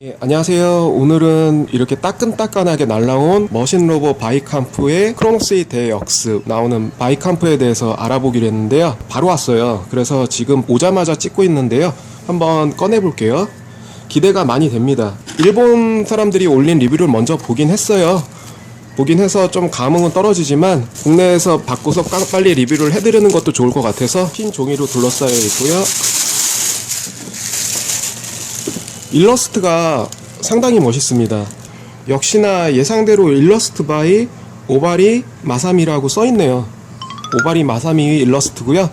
예, 안녕하세요. 오늘은 이렇게 따끈따끈하게 날라온 머신로버 바이캄프의 크로노스 대역스 나오는 바이캄프에 대해서 알아보기로 했는데요. 바로 왔어요. 그래서 지금 오자마자 찍고 있는데요. 한번 꺼내볼게요. 기대가 많이 됩니다. 일본 사람들이 올린 리뷰를 먼저 보긴 했어요. 보긴 해서 좀 감흥은 떨어지지만 국내에서 받고서 빨리 리뷰를 해드리는 것도 좋을 것 같아서 흰 종이로 둘러싸여 있고요. 일러스트가 상당히 멋있습니다. 역시나 예상대로 일러스트 바이 오바리 마사미라고 써있네요. 오바리 마사미 일러스트고요.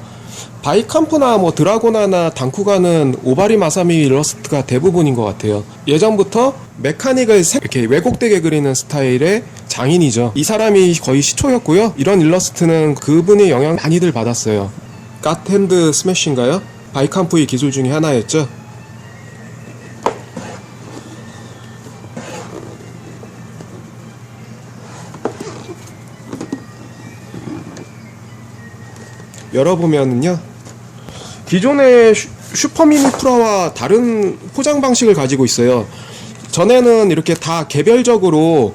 바이캄프나 뭐 드라고나나 단쿠가는 오바리 마사미 일러스트가 대부분인 것 같아요. 예전부터 메카닉을 이렇게 왜곡되게 그리는 스타일의 장인이죠. 이 사람이 거의 시초였고요. 이런 일러스트는 그분의 영향 많이들 받았어요. 갓핸드 스매시인가요? 바이캄프의 기술 중에 하나였죠. 열어보면은요, 기존의 슈퍼미니 프라와 다른 포장 방식을 가지고 있어요. 전에는 이렇게 다 개별적으로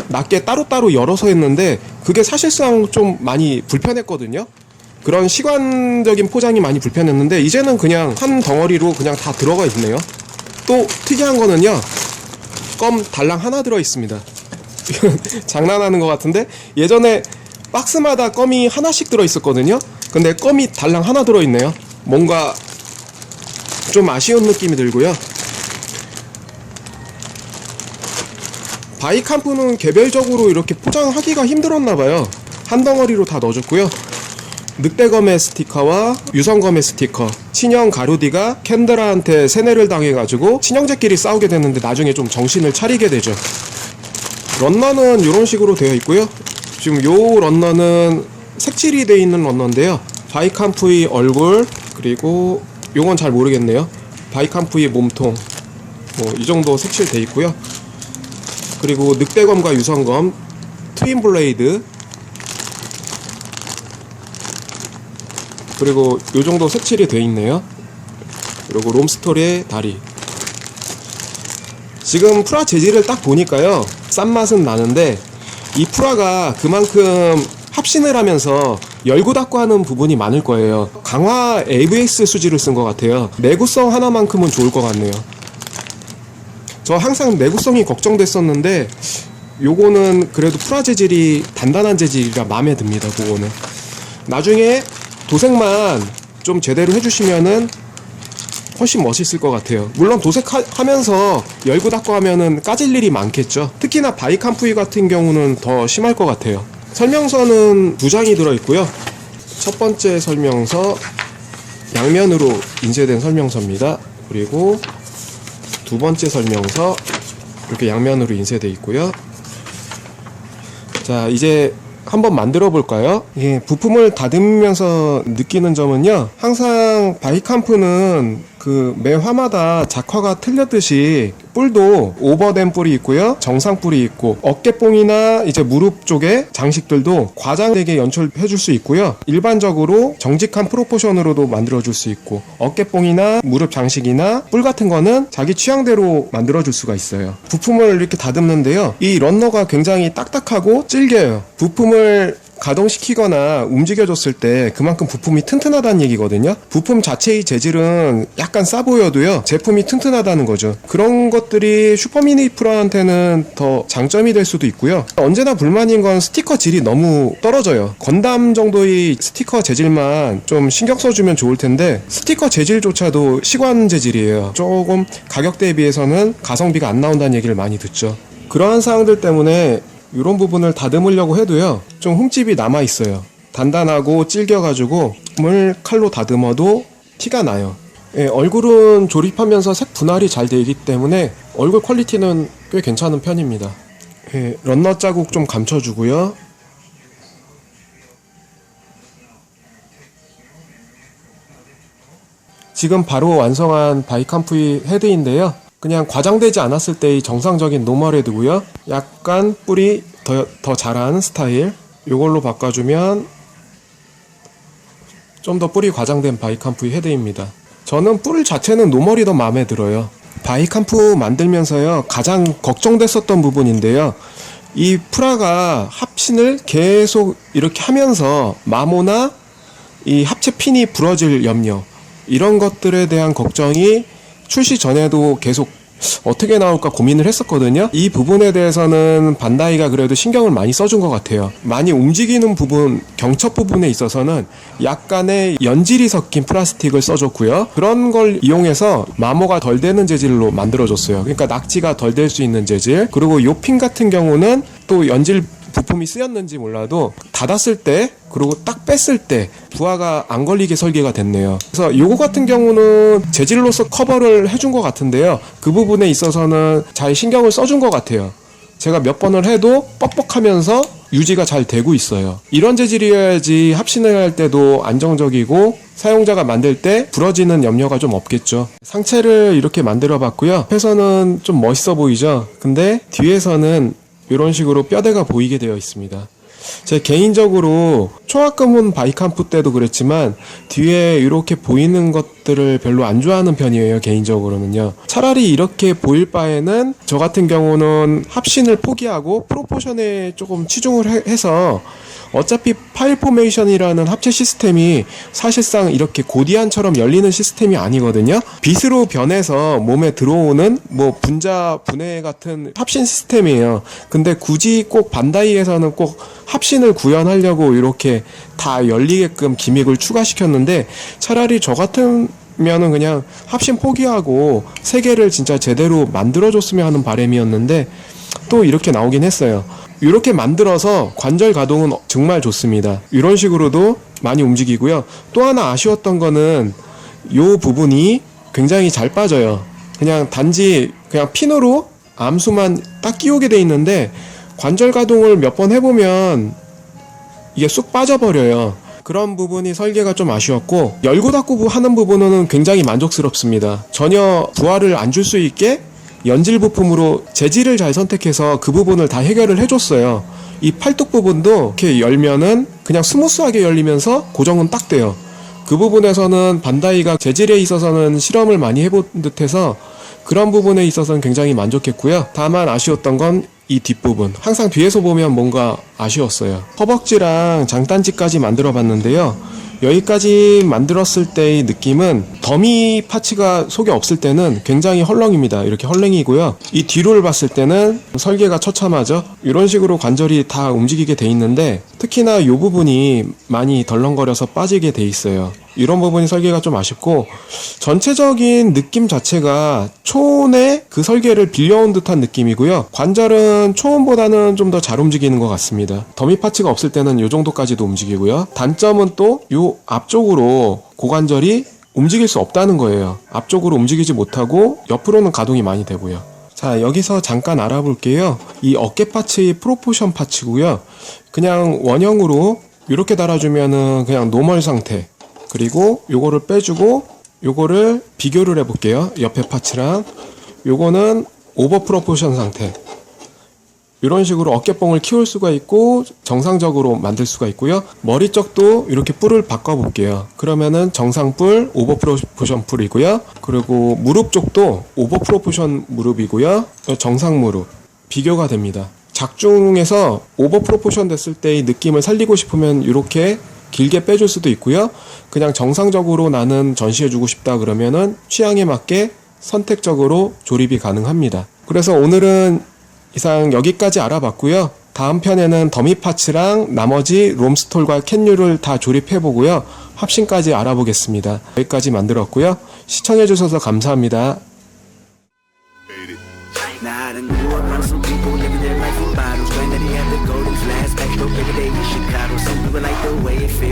낱개 따로따로 열어서 했는데 그게 사실상 좀 많이 불편했거든요. 그런 시관적인 포장이 많이 불편했는데 이제는 그냥 한 덩어리로 그냥 다 들어가 있네요. 또 특이한 거는요, 껌 달랑 하나 들어 있습니다. 장난하는 것 같은데 예전에 박스마다 껌이 하나씩 들어 있었거든요. 근데 껌이 달랑 하나 들어있네요. 뭔가 좀 아쉬운 느낌이 들고요. 바이캄프는 개별적으로 이렇게 포장하기가 힘들었나봐요. 한 덩어리로 다 넣어줬고요. 늑대검의 스티커와 유성검의 스티커. 친형 가루디가 캔드라한테 세뇌를 당해가지고 친형제끼리 싸우게 되는데 나중에 좀 정신을 차리게 되죠. 런너는 이런 식으로 되어 있고요. 지금 요 런너는 색칠이 되어 있는 런너인데요. 바이캄프의 얼굴, 그리고 요건 잘 모르겠네요. 바이캄프의 몸통, 뭐 이 정도 색칠되어 있고요. 그리고 늑대검과 유성검, 트윈 블레이드, 그리고 요 정도 색칠이 되어 있네요. 그리고 롬스토리의 다리. 지금 프라 재질을 딱 보니까요, 싼 맛은 나는데 이 프라가 그만큼 합신을 하면서 열고 닫고 하는 부분이 많을 거예요. 강화 ABS 수지를 쓴 것 같아요. 내구성 하나만큼은 좋을 것 같네요. 저 항상 내구성이 걱정됐었는데 요거는 그래도 프라 재질이 단단한 재질이라 마음에 듭니다. 그거는 나중에 도색만 좀 제대로 해주시면은 훨씬 멋있을 것 같아요. 물론 도색하면서 열고 닫고 하면은 까질 일이 많겠죠. 특히나 바이캄프 같은 경우는 더 심할 것 같아요. 설명서는 2장이 들어있고요. 첫 번째 설명서, 양면으로 인쇄된 설명서입니다. 그리고 두 번째 설명서, 이렇게 양면으로 인쇄되어 있고요. 자, 이제 한번 만들어 볼까요? 예, 부품을 다듬으면서 느끼는 점은요, 항상 바이캄프는 그 매 화마다 작화가 틀렸듯이 뿔도 오버된 뿔이 있고요, 정상 뿔이 있고, 어깨뽕이나 이제 무릎 쪽에 장식들도 과장되게 연출해 줄 수 있고요, 일반적으로 정직한 프로포션으로도 만들어 줄 수 있고, 어깨뽕이나 무릎 장식이나 뿔 같은 거는 자기 취향대로 만들어 줄 수가 있어요. 부품을 이렇게 다듬는데요, 이 런너가 굉장히 딱딱하고 질겨요. 부품을 가동시키거나 움직여줬을 때 그만큼 부품이 튼튼하다는 얘기거든요. 부품 자체의 재질은 약간 싸 보여도요, 제품이 튼튼하다는 거죠. 그런 것들이 슈퍼미니 프로한테는 더 장점이 될 수도 있고요. 언제나 불만인 건 스티커 질이 너무 떨어져요. 건담 정도의 스티커 재질만 좀 신경 써주면 좋을 텐데 스티커 재질조차도 시관 재질이에요. 조금 가격 대비해서는 가성비가 안 나온다는 얘기를 많이 듣죠. 그러한 사항들 때문에 이런 부분을 다듬으려고 해도요, 좀 흠집이 남아있어요. 단단하고 질겨가지고 물 칼로 다듬어도 티가 나요. 예, 얼굴은 조립하면서 색 분할이 잘 되기 때문에 얼굴 퀄리티는 꽤 괜찮은 편입니다. 예, 런너 자국 좀 감춰주고요. 지금 바로 완성한 바이캄프의 헤드인데요, 그냥 과장되지 않았을 때의 정상적인 노멀 헤드고요. 약간 뿔이 더 자란 스타일, 요걸로 바꿔주면 좀 더 뿔이 과장된 바이캄프의 헤드입니다. 저는 뿔 자체는 노멀이 더 마음에 들어요. 바이캄프 만들면서요 가장 걱정됐었던 부분인데요, 이 프라가 합신을 계속 이렇게 하면서 마모나 이 합체 핀이 부러질 염려, 이런 것들에 대한 걱정이 출시 전에도 계속 어떻게 나올까 고민을 했었거든요. 이 부분에 대해서는 반다이가 그래도 신경을 많이 써준 것 같아요. 많이 움직이는 부분, 경첩 부분에 있어서는 약간의 연질이 섞인 플라스틱을 써줬고요. 그런 걸 이용해서 마모가 덜 되는 재질로 만들어줬어요. 그러니까 낙지가 덜 될 수 있는 재질. 그리고 요 핀 같은 경우는 또 연질 부품이 쓰였는지 몰라도 닫았을 때 그리고 딱 뺐을 때 부하가 안 걸리게 설계가 됐네요. 그래서 요거 같은 경우는 재질로서 커버를 해준 것 같은데요, 그 부분에 있어서는 잘 신경을 써준 것 같아요. 제가 몇 번을 해도 뻑뻑하면서 유지가 잘 되고 있어요. 이런 재질이어야지 합신을 할 때도 안정적이고 사용자가 만들 때 부러지는 염려가 좀 없겠죠. 상체를 이렇게 만들어 봤고요. 앞에서는 좀 멋있어 보이죠. 근데 뒤에서는 이런 식으로 뼈대가 보이게 되어 있습니다. 제 개인적으로 초합금혼 바이캄프 때도 그랬지만 뒤에 이렇게 보이는 것들을 별로 안 좋아하는 편이에요. 개인적으로는요. 차라리 이렇게 보일 바에는 저 같은 경우는 합신을 포기하고 프로포션에 조금 치중을 해서, 어차피 파일 포메이션이라는 합체 시스템이 사실상 이렇게 고디안처럼 열리는 시스템이 아니거든요. 빛으로 변해서 몸에 들어오는 뭐 분자 분해 같은 합신 시스템이에요. 근데 굳이 꼭 반다이에서는 꼭 합신을 구현하려고 이렇게 다 열리게끔 기믹을 추가시켰는데, 차라리 저 같으면은 그냥 합신 포기하고 세 개를 진짜 제대로 만들어줬으면 하는 바람이었는데 또 이렇게 나오긴 했어요. 이렇게 만들어서 관절 가동은 정말 좋습니다. 이런 식으로도 많이 움직이고요. 또 하나 아쉬웠던 거는 이 부분이 굉장히 잘 빠져요. 그냥 단지 그냥 핀으로 암수만 딱 끼우게 돼 있는데 관절 가동을 몇 번 해보면 이게 쑥 빠져버려요. 그런 부분이 설계가 좀 아쉬웠고, 열고 닫고 하는 부분은 굉장히 만족스럽습니다. 전혀 부하를 안 줄 수 있게 연질 부품으로 재질을 잘 선택해서 그 부분을 다 해결을 해줬어요. 이 팔뚝 부분도 이렇게 열면은 그냥 스무스하게 열리면서 고정은 딱 돼요. 그 부분에서는 반다이가 재질에 있어서는 실험을 많이 해본 듯해서 그런 부분에 있어서는 굉장히 만족했고요. 다만 아쉬웠던 건 이 뒷부분, 항상 뒤에서 보면 뭔가 아쉬웠어요. 허벅지랑 장단지까지 만들어 봤는데요, 여기까지 만들었을 때의 느낌은 더미 파츠가 속에 없을 때는 굉장히 헐렁입니다. 이렇게 헐렁이고요. 이 뒤로를 봤을 때는 설계가 처참하죠. 이런 식으로 관절이 다 움직이게 돼 있는데 특히나 이 부분이 많이 덜렁거려서 빠지게 돼 있어요. 이런 부분이 설계가 좀 아쉽고, 전체적인 느낌 자체가 초원의 그 설계를 빌려온 듯한 느낌이고요. 관절은 초원보다는 좀 더 잘 움직이는 것 같습니다. 더미 파츠가 없을 때는 이 정도까지도 움직이고요. 단점은 또 이 앞쪽으로 고관절이 움직일 수 없다는 거예요. 앞쪽으로 움직이지 못하고 옆으로는 가동이 많이 되고요. 자, 여기서 잠깐 알아볼게요. 이 어깨 파츠의 프로포션 파츠고요. 그냥 원형으로 이렇게 달아주면은 그냥 노멀 상태, 그리고 요거를 빼주고 요거를 비교를 해볼게요. 옆에 파츠랑 요거는 오버 프로포션 상태. 이런 식으로 어깨뽕을 키울 수가 있고 정상적으로 만들 수가 있고요. 머리 쪽도 이렇게 뿔을 바꿔볼게요. 그러면은 정상 뿔, 오버 프로포션 뿔이고요. 그리고 무릎 쪽도 오버 프로포션 무릎이고요. 정상 무릎 비교가 됩니다. 작중에서 오버 프로포션 됐을 때의 느낌을 살리고 싶으면 이렇게 길게 빼줄 수도 있고요. 그냥 정상적으로 나는 전시해주고 싶다 그러면은 취향에 맞게 선택적으로 조립이 가능합니다. 그래서 오늘은 이상 여기까지 알아봤고요. 다음 편에는 더미 파츠랑 나머지 롬스톨과 캔유를 다 조립해보고요. 합신까지 알아보겠습니다. 여기까지 만들었고요. 시청해주셔서 감사합니다. Now I done grew up around some people living their life in bottles. Granddaddy had the golden flask, back door every day in Chicago. Some people like the way it feels.